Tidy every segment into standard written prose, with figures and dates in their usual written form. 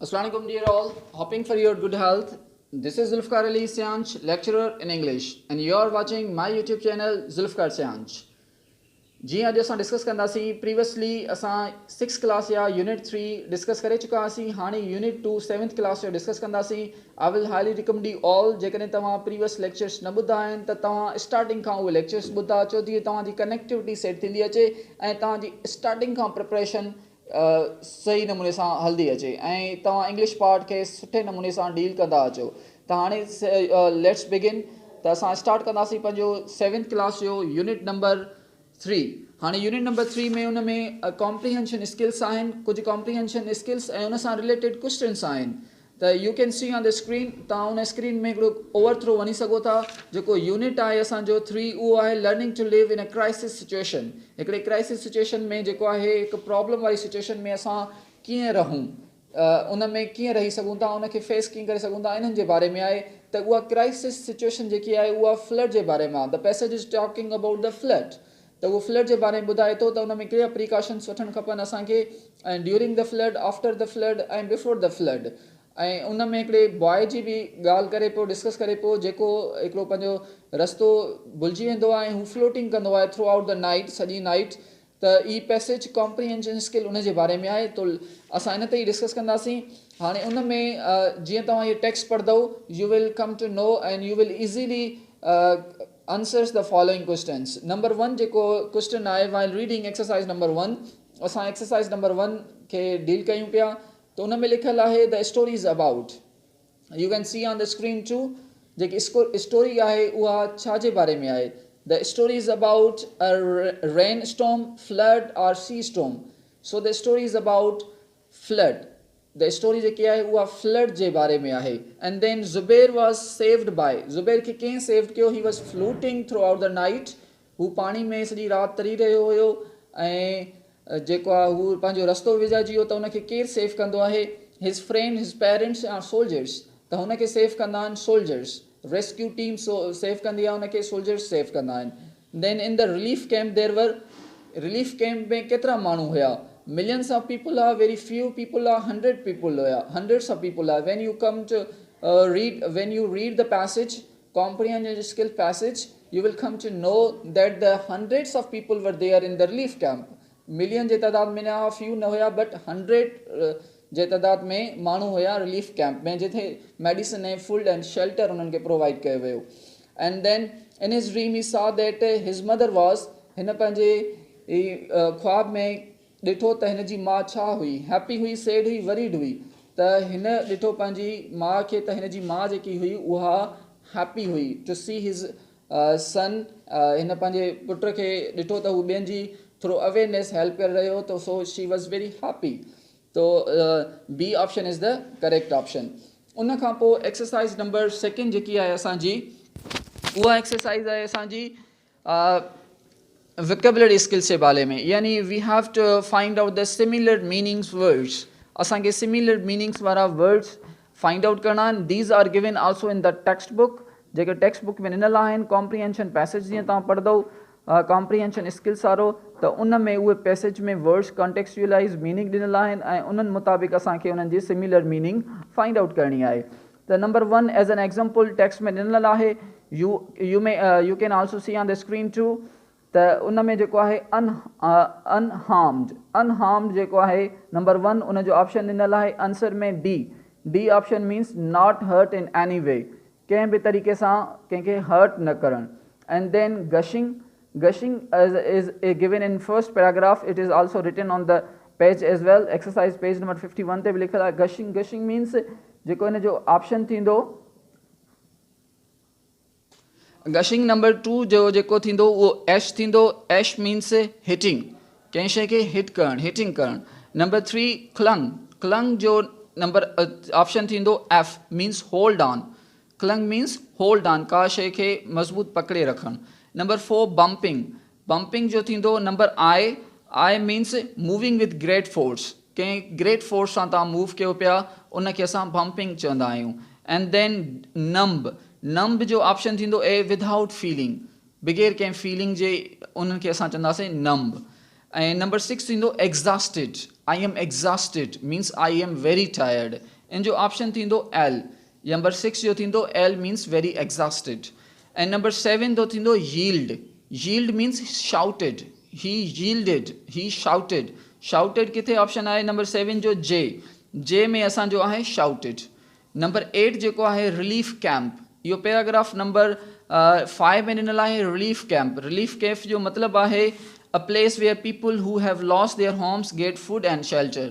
Assalamualaikum dear all, hoping for your good health. This is Zulfiqar Sianch, lecturer in English, and you are watching my YouTube channel Zulfiqar Sianch. जी अॼु असां discuss कंदासीं previously असां 6th class या unit 3 discuss करे चुका हुआसीं हाणे unit 2 7th class जो डिस्कस कंदासीं I will highly recommend U all जेकॾहिं तव्हां प्रीवियस लेक्चर्स न ॿुधा आहिनि त तव्हां स्टार्टिंग खां उहे लेक्चर्स ॿुधा छो तीअं तव्हांजी कनेक्टिविटी सेट थींदी अचे ऐं तव्हांजी स्टार्टिंग खां प्रिपरेशन सही नमूने सां हलंदी अचे ऐं तव्हां इंग्लिश पार्ट खे सुठे नमूने सां डील कंदा अचो त हाणे लेट्स बिगिन त असां स्टार्ट कंदासीं पंहिंजो 7th क्लास जो यूनिट नंबर 3 हाँ यूनिट नंबर 3 में उन में कॉम्प्रीहेंशन स्किल्स आहिनि कुछ कॉम्प्रीहेंशन स्किल्स ऐं उन सां रिलेटेड क्वेश्चन्स आहिनि त U can see on the screen तव्हां उन स्क्रीन में हिकिड़ो ओवर थ्रो वञी सघो था जेको यूनिट आहे असांजो 3 उहो आहे learning to live in a crisis situation हिकिड़े क्राइसिस सिचुएशन में जेको आहे हिकु प्रॉब्लम वारी सिचुएशन में असां कीअं रहूं उन में कीअं रही सघूं था उनखे फेस कीअं करे सघूं था इन्हनि जे बारे में आहे त उहा क्राइसिस सिचुएशन जेकी आहे उहा फ्लड जे बारे में आहे the passage is talking about the flood त उहो फ्लड जे बारे में ॿुधाए थो त उन में कहिड़ा प्रिकॉशन्स वठणु खपनि असांखे ऐं during the flood after the flood ऐं बिफोर द फ्लड ऐं उन में हिकिड़े बॉय जी बि ॻाल्हि करे पियो डिस्कस करे पियो जेको हिकिड़ो पंहिंजो रस्तो भुलिजी वेंदो आहे ऐं हू फ्लोटिंग कंदो आहे थ्रू आउट द नाइट सॼी नाइट त ई पैसेज कॉम्प्रीहेंशन स्किल उन जे बारे में आहे तो असां इन ते ई डिस्कस कंदासीं हाणे उन में जीअं तव्हां इहे text पढ़ंदव you will come to know and you will easily answers the following questions. Number 1 जेको क्वेश्चन आहे while reading exercise number 1 असां exercise number 1 खे डील कयूं पिया त उन में लिखियलु आहे the story is about you can see on the screen too जेकी स्टोरी आहे उहा छा जे बारे में आहे the story is about a rainstorm flood or sea storm so the story is about flood the story जेकी आहे उहा फ्लड जे बारे में आहे and then Zubair was saved by Zubair खे कंहिं सेव कयो he was floating throughout the night हू पाणी में सॼी राति तरी रहियो हुयो ऐं जेको आहे हू पंहिंजो रस्तो विझाइजी वियो त हुनखे केरु सेव कंदो आहे हिज फ्रेंड हिज पेरेंट्स आर सोल्जर्स त हुनखे सेव कंदा आहिनि सोल्जर्स रेस्क्यू टीम सेव कंदी आहे हुनखे सोल्जर्स सेव कंदा आहिनि देन इन द रिलीफ कैम्प देर वर रिलीफ कैम्प में केतिरा माण्हू हुया millions of people are very few people are 100 people hundreds of people are when you come to when you read the passage comprehension skill passage you will come to know that the hundreds of people were there in the relief camp million je तादाद में ना few न हुया but 100 जे तादाद में माण्हू हुया relief camp में जिथे मेडिसिन ऐं फूड एंड शेल्टर उन्हनि खे प्रोवाइड कयो वियो and then in his dream ही saw that his mother was हिन पंहिंजे ख्वाब में ॾिठो त हिन जी माउ छा हुई हैप्पी हुई सैड हुई वरीड हुई त हिन ॾिठो पंहिंजी माउ खे त हिन जी माउ जेकी हुई उहा हैप्पी हुई टू सी हिज सन हिन पंहिंजे पुट खे ॾिठो त हू ॿियनि जी थ्रू अवेयरनेस हेल्प करे रहियो त so she was very happy तो B option is the correct option उन खां पोइ एक्सरसाइज़ नंबर 2 जेकी आहे असांजी उहा एक्सरसाइज़ आहे असांजी vocabulary skills जे बारे में यानी we have to find out the similar meanings words असांखे similar meanings वारा words find out करना आहिनि these are given also in the text book जेके टेक्स्ट बुक में ॾिनल आहिनि कॉम्प्रीहेंशन पैसेज जीअं तव्हां पढ़ंदव कॉम्प्रीहेंशन स्किल्स वारो त उन में उहे पैसेज में वर्ड्स कॉन्टेक्चुअलाइज़ मीनिंग ॾिनल आहिनि ऐं उन्हनि मुताबिक़ असांखे उन्हनि जी सिमिलर मीनिंग फाइंड आउट करणी आहे त number 1 as an example text में ॾिनल आहे you can also see on the screen two त उन में जेको आहे अनहार्म्ड जेको आहे नंबर 1 उन जो ऑप्शन ॾिनल आहे आंसर में D option means not hurt in any way कंहिं बि तरीक़े सां कंहिंखे हर्ट न करणु and then gushing is given in first paragraph it is also written on the page as well exercise page number 51 ते बि लिखियलु आहे गशिंग मीन्स जेको हिन जो ऑप्शन थींदो गशिंग नंबर 2 जो जेको थींदो उहो ऐश थींदो ऐश मीन्स हिटिंग कंहिं शइ खे हिटिंग करणु नंबर 3 क्लंग जो नंबर ऑप्शन थींदो F means hold on clang means hold on का शइ खे मज़बूत पकड़े रखणु नंबर 4 बम्पिंग जो थींदो number I means moving with great force कंहिं ग्रेट फोर्स सां तव्हां मूव कयो पिया उनखे असां बम्पिंग चवंदा आहियूं एंड देन नंब जो ऑप्शन थींदो ए विदाउट फीलिंग बग़ैर कंहिं फीलिंग जे उन्हनि खे असां चवंदासीं नंब ऐं नंबर 6 थींदो exhausted. I am exhausted means I am very tired. इन जो ऑप्शन थींदो L. नंबर 6 जो थींदो L means very exhausted. ऐं नंबर 7 जो थींदो yield. Yield means shouted. He yielded. He shouted. Shouted किथे ऑप्शन आहे नंबर 7 जो J. J में असांजो आहे shouted. नंबर 8 जेको आहे relief camp. इहो पैराग्राफ नंबर 5 में ॾिनल आहे relief camp. Relief camp जो मतिलबु आहे a place where people who have lost their homes get food and shelter.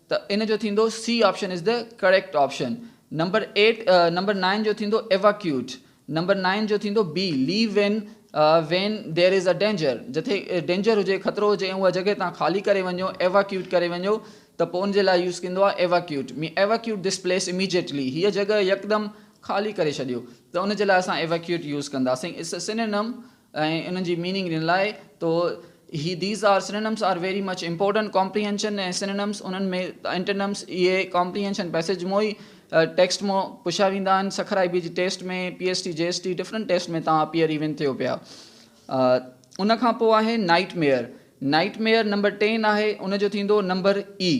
त इन जो थींदो C option is the correct option. Number 9 जो थींदो evacuate. नंबर 9 जो थींदो B leave when there is a danger. जिथे डेंजर हुजे ख़तरो हुजे उहा जॻह तव्हां ख़ाली करे वञो evacuate करे वञो त पोइ उन जे लाइ यूज़ कंदो आहे evacuate. evacuate this place immediately. हीअ जॻह यकदमि ख़ाली करे छॾियो त उन जे लाइ असां evacuate यूज़ कंदासीं. इट्स अ synonym ऐं इन जी मीनिंग ॾिनल आहे. तो these are synonyms are very much important. Comprehension and synonyms उन्हनि में antonyms इहे comprehension passage मों ई टेक्स्ट मों पुछा वेंदा आहिनि. सखर IBA जी टेस्ट में PST JEST डिफरेंट टेस्ट में तव्हां अपीयर इवन थियो पिया. उन खां पोइ आहे नाइटमेयर. नाइटमेयर नंबर 10 आहे. उन जो थींदो number E.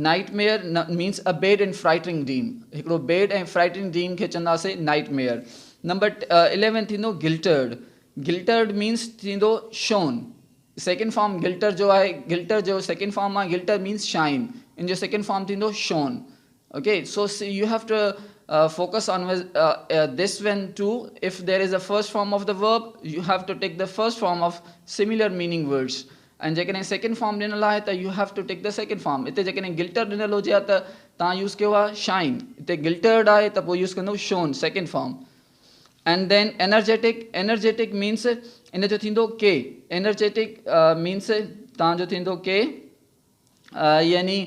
Nightmare means a bed and frightening dream. हिकिड़ो बेड ऐं फ्राइटनिंग ड्रीम खे चवंदासीं नाइटमेयर. नंबर 11 थींदो गिल्टर्ड. गिल्टर्ड मीन्स थींदो शोन. सेकेंड फॉर्म गिल्टर जो आहे. गिल्टर जो सेकेंड फॉर्म आहे गिल्टर मीन्स शाइन. इन जो सेकेंड फॉर्म थींदो shown. Okay, so you have to focus on this one too. If there is a first form of the verb, you have to take the first form of similar meaning words. And जेकॾहिं second form ॾिनल आहे त you have to take the second form. इते जेकॾहिं गिल्टर ॾिनल हुजे हा त तव्हां यूज़ कयो आहे शाइन. इते गिल्टर्ड आहे त पोइ यूज़ कंदो shown second form. And then energetic. Energetic means इन जो थींदो K. Energetic means तव्हांजो थींदो K यानी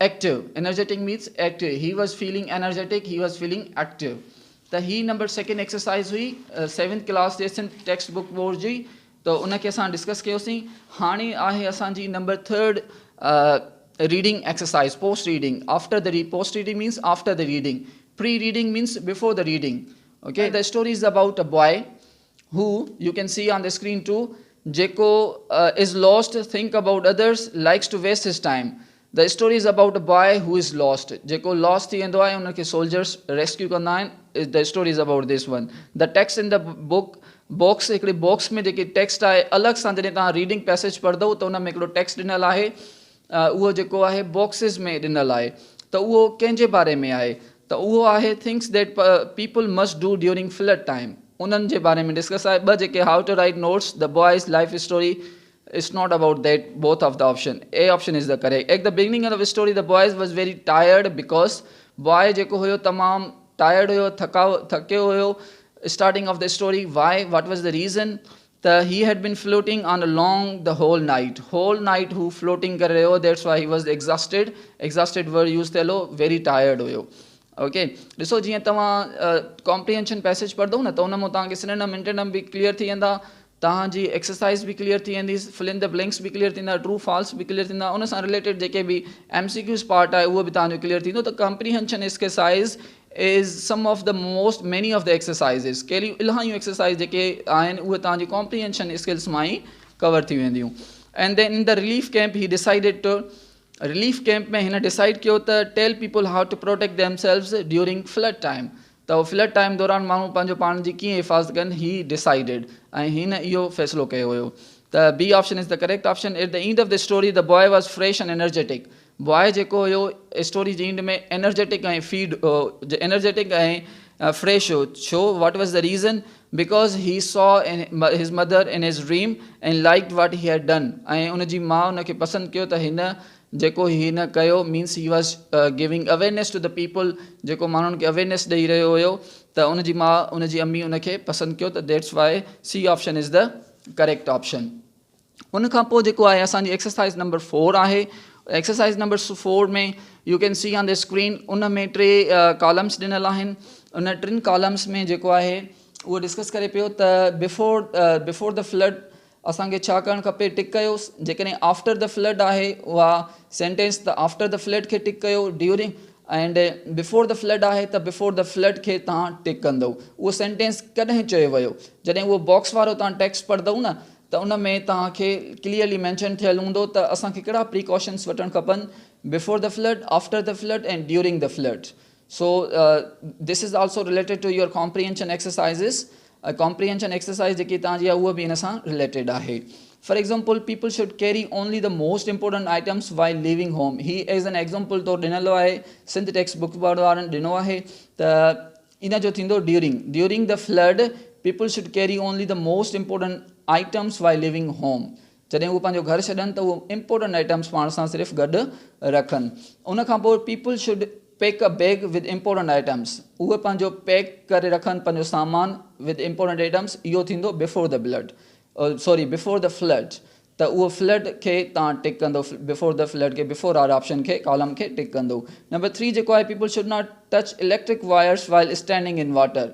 active. Energetic means active. He was feeling energetic. He was feeling active. त ही नंबर 2 एक्सरसाइज हुई 7th क्लास जे सिंध टेक्स्ट बुक बोर्ड जी. त उनखे असां डिस्कस कयोसीं. हाणे आहे असांजी number 3 reading exercise post reading. After the post reading means after the reading. Pre reading means before the reading. Okay, the story is about a boy who you can see on the screen too. जेको is lost, think about others, likes to waste his time. The story is about a boy who is lost. जेको lost थी वेंदो आहे उनखे soldiers rescue कंदा आहिनि. The story is about this one. The text in the box हिकिड़ी box में जेकी टेक्स्ट आहे अलॻि सां जॾहिं तव्हां रीडिंग पैसेज पढ़ंदव त उन में हिकिड़ो टेक्स्ट ॾिनल आहे. उहो जेको आहे बॉक्सिस में ॾिनल आहे. त उहो कंहिंजे बारे में आहे त उहो आहे things that people must do during flood time. उन्हनि जे बारे में डिस्कस आहे. ॿ जेके how to write notes the boys life story. It's not about that, both of the option. A option is the correct. At the beginning of the story, the boy was very tired because boy जेको हुयो तमाम tired हुयो, थकियो हुयो. Starting of the story, why? What was the reason? He had been floating on along the whole night. Whole night who floating करे रहियो. That's why he was exhausted. Exhausted word use थियलो. Very tired हुयो. Okay ॾिसो जीअं तव्हां comprehension passage पढ़ंदव न त उन मां तव्हांखे सिनोनिम एंटोनिम बि क्लियर थी वेंदा. तव्हांजी एक्सरसाइज बि क्लियर थी वेंदी. फिल इन द ब्लैंक्स बि क्लियर थींदा. ट्रू फॉल्स बि क्लियर थींदा. उन सां रिलेटेड जेके बि MCQs पार्ट आहे उहो बि तव्हांजो क्लियर थींदो. त comprehension exercise is some of the most many of the exercises. कहिड़ियूं इलाहियूं एक्सरसाइज़ जेके आहिनि उहे तव्हांजी कॉम्प्रीहेंशन स्किल्स मां ई कवर थी वेंदियूं. And then in the relief camp he decided to relief camp में हिन डिसाइड कयो त tell people how to protect themselves during flood time. त फ्लड टाइम दौरान माण्हू पंहिंजो पाण जी कीअं हिफ़ाज़त कनि. ही डिसाइडेड ऐं हिन इहो फ़ैसिलो कयो हुयो. त B option is the correct option. At the end of the story the boy was fresh and energetic. Boy जेको हुयो स्टोरी जे एंड में एनर्जेटिक ऐं एनर्जेटिक ऐं फ्रेश हो. छो? What was the reason? Because he saw हिज mother in his dream and liked what he had done. ऐं उनजी माउ उनखे पसंदि कयो त हिन जेको हिन कयो means he was giving awareness to the people. जेको माण्हुनि खे अवेयरनेस ॾेई रहियो हुयो त उनजी माउ उनजी अम्मी उनखे पसंदि कयो. त that's why C option is the correct option. उन खां पोइ जेको आहे असांजी एक्सरसाइज़ नंबर 4 आहे. एक्सरसाइज़ नंबर 4 में U can see on the screen. उन में 3 कॉलम्स ॾिनल आहिनि. उन 3 कॉलम्स में जेको आहे उहो डिस्कस करे पियो त बिफोर द फ्लड असांखे छा करणु खपे. टिक कयोसि. जेकॾहिं आफ्टर द फ्लड आहे उहा सेंटेंस त आफ्टर द फ्लड खे टिक कयो. During and before the flood आहे त बिफोर द फ्लड खे तव्हां टिक कंदव. उहो सेंटेंस कॾहिं चयो वियो? जॾहिं उहो बॉक्स वारो तव्हां टेक्स्ट पढ़ंदव न त उन में तव्हांखे क्लियरली मैंशन थियल हूंदो त असांखे कहिड़ा प्रिकॉशन्स वठणु खपनि before the flood, after the flood and during the flood. So this is also related to your comprehension exercises. Comprehension exercise जेकी तव्हांजी आहे उहा बि इन सां रिलेटेड आहे. For example, people should carry only the most important items while leaving home. ही as an example तो ॾिनल आहे, सिंध टेक्स्ट बुक वारनि ॾिनो आहे. त इन जो थींदो during the flood people should carry only the most important items while leaving home. जॾहिं उहे पंहिंजो घर छॾनि त उहे इम्पोर्टेंट आइटम्स पाण सां सिर्फ़ु गॾु रखनि. उन खां पोइ people should pack a bag with important items. उहे पंहिंजो पैक करे रखनि पंहिंजो सामान विद इम्पोर्टेंट आइटम्स. इहो थींदो before the before the flood. त उहो फ्लड खे तव्हां टिक कंदो, बिफोर द फ्लड खे, बिफोर आर ऑप्शन खे, कॉलम खे टिक कंदो. नंबर 3 जेको आहे, people should not touch electric wires while standing in water.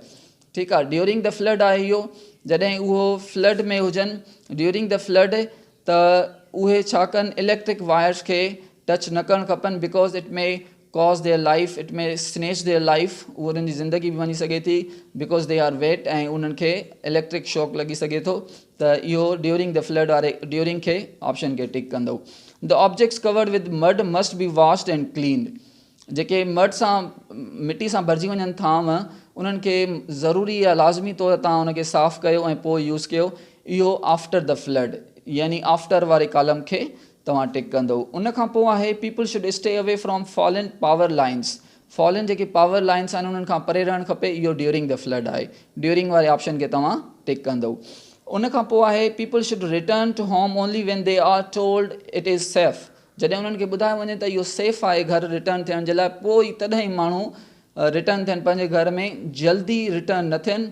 ठीकु आहे, ड्यूरिंग द फ्लड आहे इहो. जॾहिं उहो फ्लड में हुजनि ड्यूरिंग द फ्लड त उहे छा कनि, इलेक्ट्रिक वायर्स खे टच न करणु खपनि, because it may cause their life, it may snatch their life. उहो उन्हनि जी ज़िंदगी बि वञी सघे थी, बिकॉज दे आर वेट ऐं उन्हनि खे इलेक्ट्रिक शॉक लॻी सघे थो. त इहो ड्यूरिंग द फ्लड वारे ड्यूरिंग खे ऑप्शन खे टिक कंदो. The objects covered with Madh must be washed and cleaned. जेके मड सां, मिटी सां भरिजी वञनि थांव, उन्हनि खे ज़रूरी या लाज़मी तौरु तव्हां उनखे साफ़ु कयो ऐं पोइ यूज़ कयो. इहो आफ्टर द फ्लड, यानी आफ्टर वारे कॉलम खे तव्हां टिक कंदो. उन खां पोइ आहे, people should stay away from fallen power lines. Fallen जेके पावर लाइन्स आहिनि उन्हनि खां परे रहणु खपे. इहो ड्यूरिंग द फ्लड आहे. ड्यूरिंग वारे ऑप्शन खे तव्हां टिक कंदो. उन खां पोइ आहे, people should return to home only when they are told it is safe. जॾहिं उन्हनि खे ॿुधायो वञे त इहो सेफ आहे घर रिटर्न थियण जे लाइ, पोइ तॾहिं माण्हू रिटर्न थियनि पंहिंजे घर में. जल्दी रिटर्न न थियनि.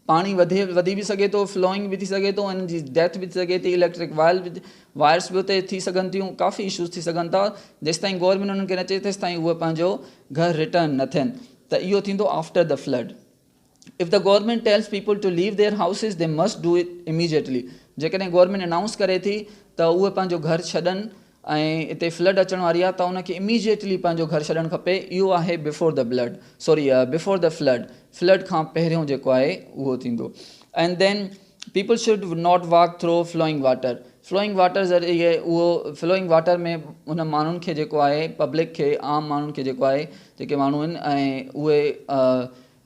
पाणी वधी बि सघे थो, फ्लोइंग बि थी सघे थो, उन्हनि जी डेथ बि थी सघे थी, इलेक्ट्रिक वायर्स बि उते थी सघनि थियूं, काफ़ी इशूज़ थी सघनि था. जेसिताईं गवर्नमेंट उन्हनि खे न चए तेसिताईं उहे पंहिंजो घर रिटर्न न थियनि. त इहो थींदो after the flood. If the government tells people to leave their houses they must do it immediately. जेकॾहिं गवर्नमेंट अनाउंस करे थी त उहे पंहिंजो घर छॾनि ऐं हिते फ्लड अचण वारी आहे, त उनखे इमीजिएटली पंहिंजो घर छॾणु खपे. इहो आहे बिफोर द फ्लड. फ्लड खां पहिरियों जेको आहे उहो थींदो. And then people should not walk through flowing water. Flowing water ज़रिए उहो फ्लोइंग वाटर में उन माण्हुनि खे जेको आहे, पब्लिक खे, आम माण्हुनि खे जेको आहे, जेके माण्हू आहिनि ऐं उहे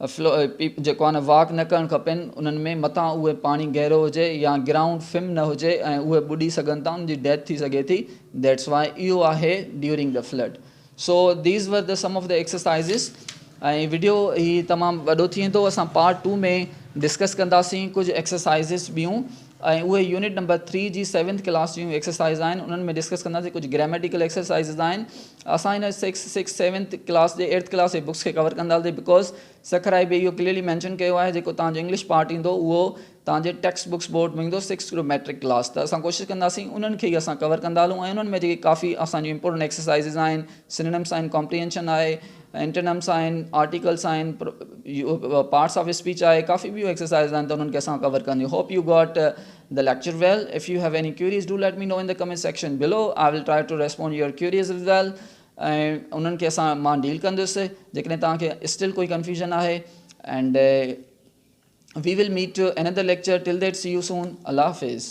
जेको आहे न वॉक न करणु खपनि. उन्हनि में मथां उहे पाणी गहरो हुजे या ग्राउंड फिम न हुजे ऐं उहे ॿुॾी सघनि था, उनजी डेथ थी सघे थी. दैट्स वाई इहो आहे during the flood. So these were the some of the exercises. ऐं वीडियो ही तमामु वॾो थी वेंदो. असां पार्ट 2 में डिस्कस कंदासीं कुझु एक्सरसाइज़िस ॿियूं, ऐं उहे यूनिट नंबर 3 जी 7th क्लास जूं एक्सरसाइज़ आहिनि. उन्हनि में डिस्कस कंदासीं. कुझु ग्रामेटिकल एक्सरसाइज़िस आहिनि. असां हिन 6th 7th क्लास जे 8th क्लास जे बुक्स खे कवर कंदासीं, बिकॉज सखर IBA इहो क्लियरली मैंशन कयो आहे, जेको तव्हांजो इंग्लिश पार्ट ईंदो उहो तव्हांजे टेक्स्ट बुक्स बोर्ड में ईंदो 6th टू मैट्रिक क्लास. त असां कोशिशि कंदासीं उन्हनि खे ई असां कवर कंदा हलूं. ऐं उन्हनि में जेके काफ़ी असांजूं इंपॉर्टेंट एक्सरसाइज़िस आहिनि, सिनोनिम्स आहिनि, कॉम्प्रिहेंशन आहे, एंटोनिम्स आहिनि, आर्टिकल्स आहिनि, पार्ट्स ऑफ स्पीच आहे, काफ़ी ॿियूं एक्सरसाइज़ आहिनि, त उन्हनि खे असां कवर कंदियूं. Hope U got the lecture well. If you have any queries, do let me know in the comment section below. I will try to respond your queries as well. ऐं उन्हनि खे असां मां डील कंदुसि जेकॾहिं तव्हांखे still कोई confusion आहे. And we will meet another lecture. Till that, see you soon. Allah Hafiz.